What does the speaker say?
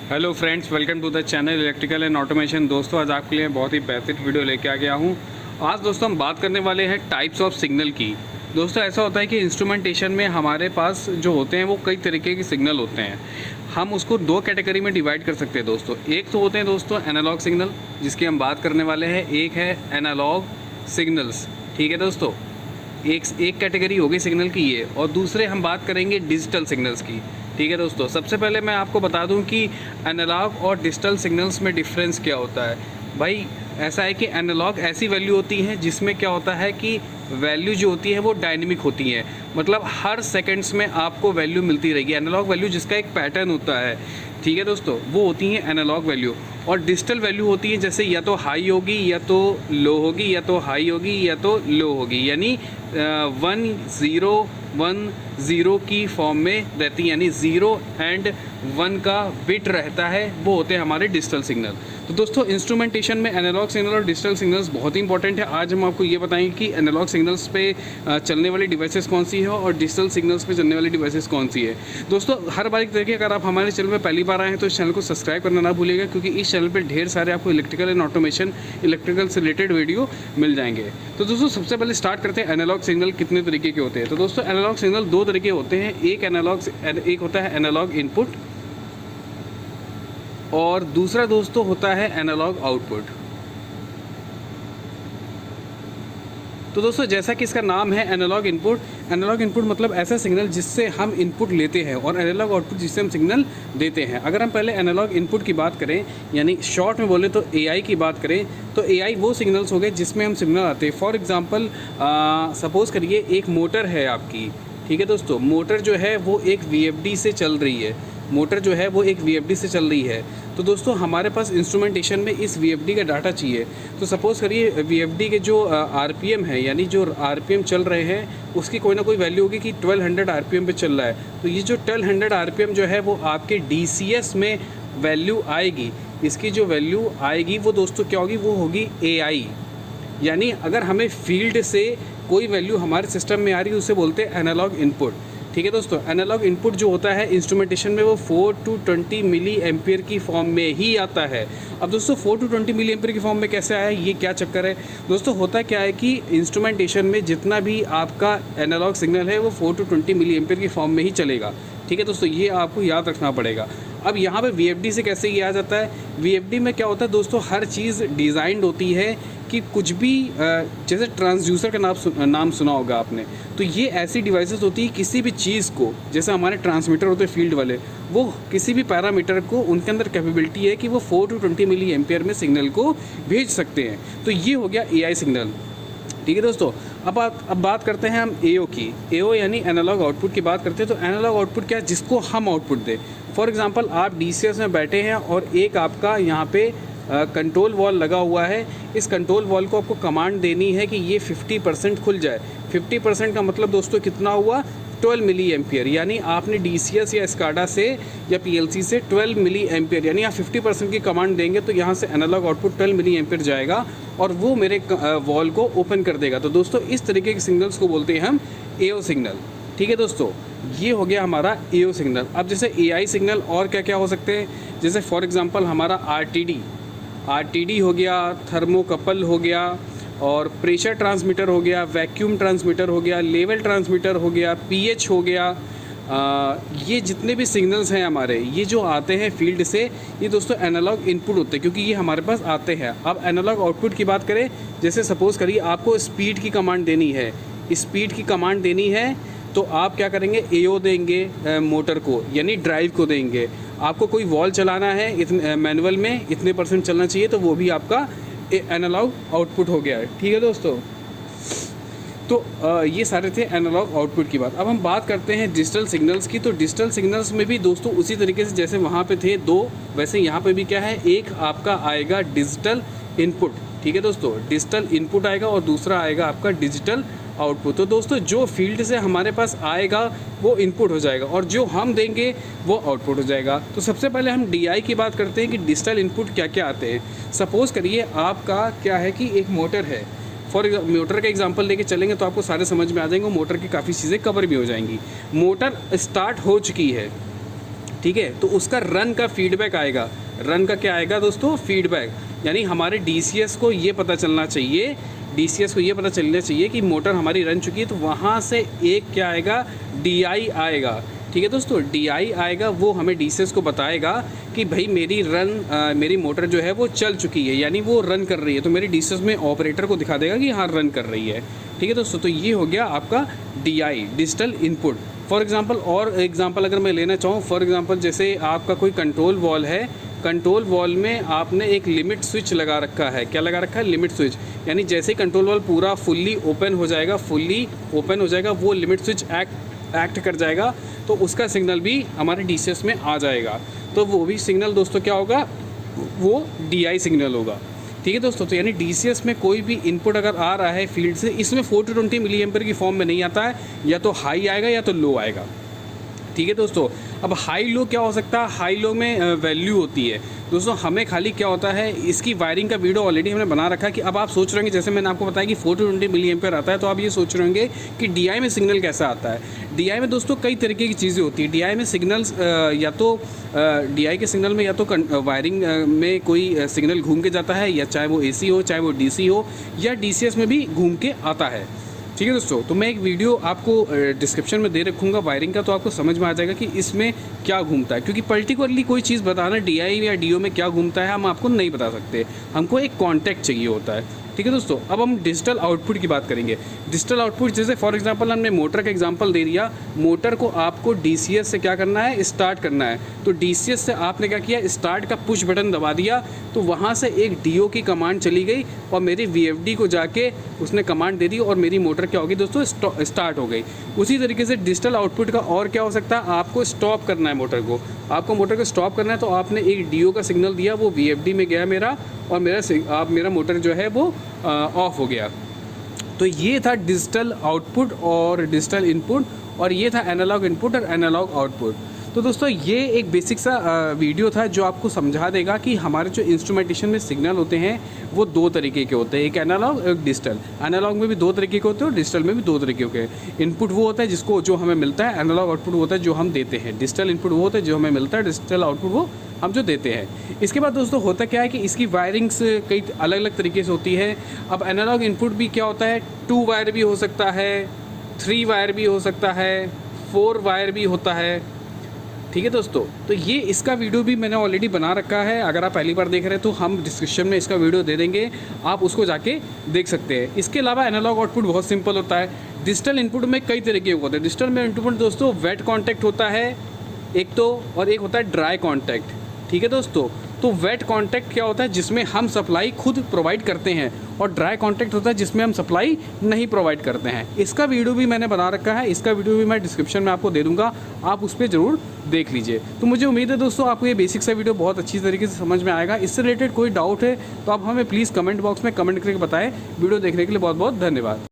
Hello friends, welcome to the channel electrical and automation. दोस्तों, आज आपके लिए बहुत ही बेहतरीन वीडियो लेके आ गया हूँ। आज दोस्तों हम बात करने वाले हैं टाइप्स ऑफ सिग्नल की। दोस्तों, ऐसा होता है कि इंस्ट्रूमेंटेशन में हमारे पास जो होते हैं वो कई तरीके के सिग्नल होते हैं। हम उसको दो कैटेगरी में डिवाइड कर सकते हैं दोस्तों। एक तो होते हैं दोस्तों एनालॉग सिग्नल, जिसकी हम बात करने वाले हैं। एक है एनालॉग सिग्नल्स, ठीक है दोस्तों। एक कैटेगरी होगी सिग्नल की ये, और दूसरे हम बात करेंगे डिजिटल सिग्नल्स की, ठीक है दोस्तों। सबसे पहले मैं आपको बता दूं कि एनालॉग और डिजिटल सिग्नल्स में डिफरेंस क्या होता है। भाई ऐसा है कि एनालॉग ऐसी वैल्यू होती है जिसमें क्या होता है कि वैल्यू जो होती है वो डायनेमिक होती है, मतलब हर सेकंड्स में आपको वैल्यू मिलती रहेगी। एनालॉग वैल्यू जिसका एक पैटर्न होता है, ठीक है दोस्तों, वो होती है एनालॉग वैल्यू। और डिजिटल वैल्यू होती है जैसे या तो हाई होगी या तो लो होगी, या तो हाई होगी या तो लो होगी, यानी 1-0-1-0 की फॉर्म में रहती है, यानी 0 एंड 1 का बिट रहता है। वो होते हैं हमारे डिजिटल सिग्नल। तो दोस्तों, इंस्ट्रूमेंटेशन में एनालॉग सिग्नल और डिजिटल सिग्नल्स बहुत ही इंपॉर्टेंट है। आज हम आपको ये बताएंगे कि एनालॉग सिग्नल्स पे चलने वाली डिवाइसेस कौन सी है और डिजिटल सिग्नल्स पे चलने वाली डिवाइसेस कौन सी है। दोस्तों, हर बार देखिए, अगर आप हमारे चैनल में पहली बार आए हैं तो इस चैनल को सब्सक्राइब करना ना भूलिएगा, क्योंकि इस चैनल पर ढेर सारे आपको इलेक्ट्रिकल एंड ऑटोमेशन, इलेक्ट्रिकल से रिलेटेड वीडियो मिल जाएंगे। तो दोस्तों, सबसे पहले स्टार्ट करते हैं एनालॉग सिग्नल कितने तरीके के होते हैं। तो दोस्तों, एनालॉग सिग्नल दो तरीके होते हैं। एक होता है एनालॉग इनपुट, और दूसरा दोस्तों होता है एनालॉग आउटपुट। तो दोस्तों, जैसा कि इसका नाम है एनालॉग इनपुट, एनालॉग इनपुट मतलब ऐसा सिग्नल जिससे हम इनपुट लेते हैं, और एनालॉग आउटपुट जिससे हम सिग्नल देते हैं। अगर हम पहले एनालॉग इनपुट की बात करें, यानी शॉर्ट में बोले तो एआई की बात करें, तो एआई वो सिग्नल्स हो गए जिसमें हम सिग्नल आते हैं। फॉर एग्जांपल, सपोज़ करिए एक मोटर है आपकी, ठीक है दोस्तों। मोटर जो है वो एक वीएफडी से चल रही है, मोटर जो है वो एक वीएफडी से चल रही है। तो दोस्तों, हमारे पास इंस्ट्रूमेंटेशन में इस वीएफडी का डाटा चाहिए। तो सपोज़ करिए वीएफडी के जो आरपीएम है, यानी जो आरपीएम चल रहे हैं, उसकी कोई ना कोई वैल्यू होगी कि 1200 आरपीएम पे चल रहा है। तो ये जो 1200 आरपीएम जो है वो आपके डीसीएस में वैल्यू आएगी। इसकी जो वैल्यू आएगी वो दोस्तों क्या होगी, वो होगी एआई। यानी अगर हमें फील्ड से कोई वैल्यू हमारे सिस्टम में आ रही है, उसे बोलते हैं एनालॉग इनपुट, ठीक है दोस्तों। एनालॉग इनपुट जो होता है इंस्ट्रूमेंटेशन में, वो 4 to 20 मिली एम्पियर की फॉर्म में ही आता है। अब दोस्तों, 4 to 20 मिली एम्पियर की फॉर्म में कैसे आया, ये क्या चक्कर है दोस्तों। होता क्या है कि इंस्ट्रूमेंटेशन में जितना भी आपका एनालॉग सिग्नल है वो 4 to 20 मिली एम्पियर की फॉर्म में ही चलेगा, ठीक है दोस्तों। ये आपको याद रखना पड़ेगा। अब यहाँ पे वीएफडी से कैसे ये आ जाता है, वीएफडी में क्या होता है दोस्तों, हर चीज़ डिज़ाइंड होती है कि कुछ भी, जैसे ट्रांसड्यूसर का नाम सुना होगा आपने। तो ये ऐसी डिवाइसेस होती है, किसी भी चीज़ को, जैसे हमारे ट्रांसमीटर होते हैं फील्ड वाले, वो किसी भी पैरामीटर को, उनके अंदर कैपेबिलिटी है कि वो 4 to 20 मिली एम्पियर में सिग्नल को भेज सकते हैं। तो ये हो गया एआई सिग्नल, ठीक है दोस्तों। अब बात करते हैं हम एओ की। एओ यानी एनालॉग आउटपुट की बात करते हैं। तो एनालॉग आउटपुट क्या है, जिसको हम आउटपुट दें। फॉर एग्जांपल, आप डीसीएस में बैठे हैं और एक आपका यहाँ पे कंट्रोल वॉल लगा हुआ है। इस कंट्रोल वॉल को आपको कमांड देनी है कि ये 50% खुल जाए। 50% का मतलब दोस्तों कितना हुआ, 12 मिली एम्पियर। यानी आपने डीसीएस या स्काडा से या पीएलसी से 12 मिली एम्पियर, यानी आप 50% की कमांड देंगे तो यहाँ से एनालॉग आउटपुट 12 मिली एम्पियर जाएगा और वो मेरे वॉल को ओपन कर देगा। तो दोस्तों, इस तरीके के सिग्नल्स को बोलते हैं हम एओ सिग्नल, ठीक है दोस्तों। ये हो गया हमारा एओ सिग्नल। अब जैसे एआई सिग्नल और क्या क्या हो सकते हैं, जैसे फॉर एग्जांपल हमारा आरटीडी हो गया, थर्मोकपल हो गया, और प्रेशर ट्रांसमीटर हो गया, वैक्यूम ट्रांसमीटर हो गया, लेवल ट्रांसमीटर हो गया, पीएच हो गया। ये जितने भी सिग्नल्स हैं हमारे, ये जो आते हैं फील्ड से, ये दोस्तों एनालॉग इनपुट होते हैं, क्योंकि ये हमारे पास आते हैं। अब एनालॉग आउटपुट की बात करें, जैसे सपोज़ करिए आपको स्पीड की कमांड देनी है, स्पीड की कमांड देनी है, तो आप क्या करेंगे, एओ देंगे मोटर को, यानी ड्राइव को देंगे। आपको कोई वॉल चलाना है, इतने मैनुअल में इतने % चलना चाहिए, तो वो भी आपका एनालॉग आउटपुट हो गया है, ठीक है दोस्तों। तो ये सारे थे एनालॉग आउटपुट की बात। अब हम बात करते हैं डिजिटल सिग्नल्स की। तो डिजिटल सिग्नल्स में भी दोस्तों उसी तरीके से जैसे वहाँ पे थे दो, वैसे यहाँ पे भी क्या है, एक आपका आएगा डिजिटल इनपुट, ठीक है दोस्तों। डिजिटल इनपुट आएगा और दूसरा आएगा आपका डिजिटल आउटपुट। तो दोस्तों, जो फील्ड से हमारे पास आएगा वो इनपुट हो जाएगा, और जो हम देंगे वो आउटपुट हो जाएगा। तो सबसे पहले हम डीआई की बात करते हैं कि डिजिटल इनपुट क्या क्या आते हैं। सपोज़ करिए आपका क्या है कि एक मोटर है, मोटर का एग्जांपल लेके चलेंगे तो आपको सारे समझ में आ जाएंगे, मोटर की काफ़ी चीज़ें कवर भी हो जाएंगी। मोटर स्टार्ट हो चुकी है, ठीक है, तो उसका रन का फीडबैक आएगा। रन का क्या आएगा दोस्तों? फीडबैक। यानी हमारे DCS को ये पता चलना चाहिए, DCS को ये पता चलना चाहिए कि मोटर हमारी रन चुकी है, तो वहाँ से एक क्या आएगा? DI आएगा। ठीक है दोस्तों, DI आएगा, वो हमें DCS को बताएगा कि भाई मेरी मोटर जो है वो चल चुकी है, यानी वो रन कर रही है। तो मेरी DCS में ऑपरेटर को दिखा देगा कि हाँ रन कर रही है। ठीक है दोस्तों, तो ये हो गया आपका DI, digital input. For example अगर मैं लेना चाहूँ, फॉर एग्जांपल जैसे आपका कोई कंट्रोल वॉल है, कंट्रोल वॉल में आपने एक लिमिट स्विच लगा रखा है। क्या लगा रखा है? Limit switch. यानी जैसे ही कंट्रोल वॉल पूरा फुल्ली ओपन हो जाएगा, वो लिमिट स्विच एक्ट कर जाएगा, तो उसका सिग्नल भी हमारे DCS में आ जाएगा। तो वो भी सिग्नल दोस्तों क्या होगा? वो DI सिग्नल होगा। ठीक है दोस्तों, तो यानी DCS में कोई भी इनपुट अगर आ रहा है फील्ड से, इसमें 420 मिली एम्पीयर की फॉर्म में नहीं आता है, या तो हाई आएगा या तो लो आएगा। ठीक है दोस्तों, अब हाई लो क्या हो सकता है? हाई लो में वैल्यू होती है दोस्तों। हमें खाली क्या होता है, इसकी वायरिंग का वीडियो ऑलरेडी हमने बना रखा है कि अब आप सोच रहे होंगे, जैसे मैंने आपको बताया कि 420 मिली एम्पीयर आता है, तो आप ये सोच रहे होंगे कि DI में सिग्नल कैसा आता है। DI में दोस्तों कई तरीके की चीज़ें होती है। DI में सिग्नल्स या तो DI के सिग्नल में या तो वायरिंग में कोई सिग्नल घूम के जाता है, या चाहे वो AC हो, चाहे वो DC हो, या DCS में भी घूम के आता है। ठीक है दोस्तों, तो मैं एक वीडियो आपको डिस्क्रिप्शन में दे रखूँगा वायरिंग का, तो आपको समझ में आ जाएगा कि इसमें क्या घूमता है। क्योंकि पर्टिकुलरली कोई चीज़ बताना DI या DO में क्या घूमता है हम आपको नहीं बता सकते, हमको एक कॉन्टैक्ट चाहिए होता है। ठीक है दोस्तों, अब हम डिजिटल आउटपुट की बात करेंगे। डिजिटल आउटपुट जैसे फॉर एग्जांपल हमने मोटर का एग्जांपल दे दिया, मोटर को आपको DCS से क्या करना है? स्टार्ट करना है। तो DCS से आपने क्या किया? स्टार्ट का पुश बटन दबा दिया, तो वहाँ से एक DO की कमांड चली गई और मेरी VFD को जाके उसने कमांड दे दी और मेरी मोटर क्या होगी दोस्तों? स्टार्ट हो गई। उसी तरीके से डिजिटल आउटपुट का और क्या हो सकता है? आपको स्टॉप करना है मोटर को, आपको मोटर को स्टॉप करना है, तो आपने एक DO का सिग्नल दिया, वो VFD में गया मेरा, और मेरा मोटर जो है वो ऑफ हो गया। तो ये था डिजिटल आउटपुट और डिजिटल इनपुट, और ये था एनालॉग इनपुट और एनालॉग आउटपुट। तो दोस्तों ये एक बेसिक सा वीडियो था जो आपको समझा देगा कि हमारे जो इंस्ट्रूमेंटेशन में सिग्नल होते हैं वो दो तरीके के होते हैं, एक एनालॉग एक डिजिटल। एनालॉग में भी दो तरीके के होते हैं और डिजिटल में भी दो तरीके के होते हैं। इनपुट वो होता है जिसको जो हमें मिलता है, एनालॉग आउटपुट वो होता है जो हम देते हैं। डिजिटल इनपुट वो होता है जो हमें मिलता है, डिजिटल आउटपुट वो हम जो देते हैं। इसके बाद दोस्तों होता क्या है कि इसकी वायरिंग्स कई अलग अलग तरीके से होती है। अब एनालॉग इनपुट भी क्या होता है, 2 वायर भी हो सकता है, 3 वायर भी हो सकता है, 4 वायर भी होता है। ठीक है दोस्तों, तो ये इसका वीडियो भी मैंने ऑलरेडी बना रखा है। अगर आप पहली बार देख रहे हैं तो हम डिस्क्रिप्शन में इसका वीडियो दे देंगे, आप उसको जाके देख सकते हैं। इसके अलावा एनालॉग आउटपुट बहुत सिंपल होता है। डिजिटल इनपुट में कई तरीके के होते हैं। डिजिटल में इनपुट दोस्तों वेट कॉन्टैक्ट होता है एक तो, और एक होता है ड्राई कॉन्टैक्ट। ठीक है दोस्तों, तो वेट कॉन्टैक्ट क्या होता है जिसमें हम सप्लाई खुद प्रोवाइड करते हैं, और ड्राई कॉन्टैक्ट होता है जिसमें हम सप्लाई नहीं प्रोवाइड करते हैं। इसका वीडियो भी मैंने बना रखा है, इसका वीडियो भी मैं डिस्क्रिप्शन में आपको दे दूंगा, आप उस पर ज़रूर देख लीजिए। तो मुझे उम्मीद है दोस्तों आपको ये बेसिक सा वीडियो बहुत अच्छी तरीके से समझ में आएगा। इससे रिलेटेड कोई डाउट है तो आप हमें प्लीज़ कमेंट बॉक्स में कमेंट करके बताएं। वीडियो देखने के लिए बहुत बहुत धन्यवाद।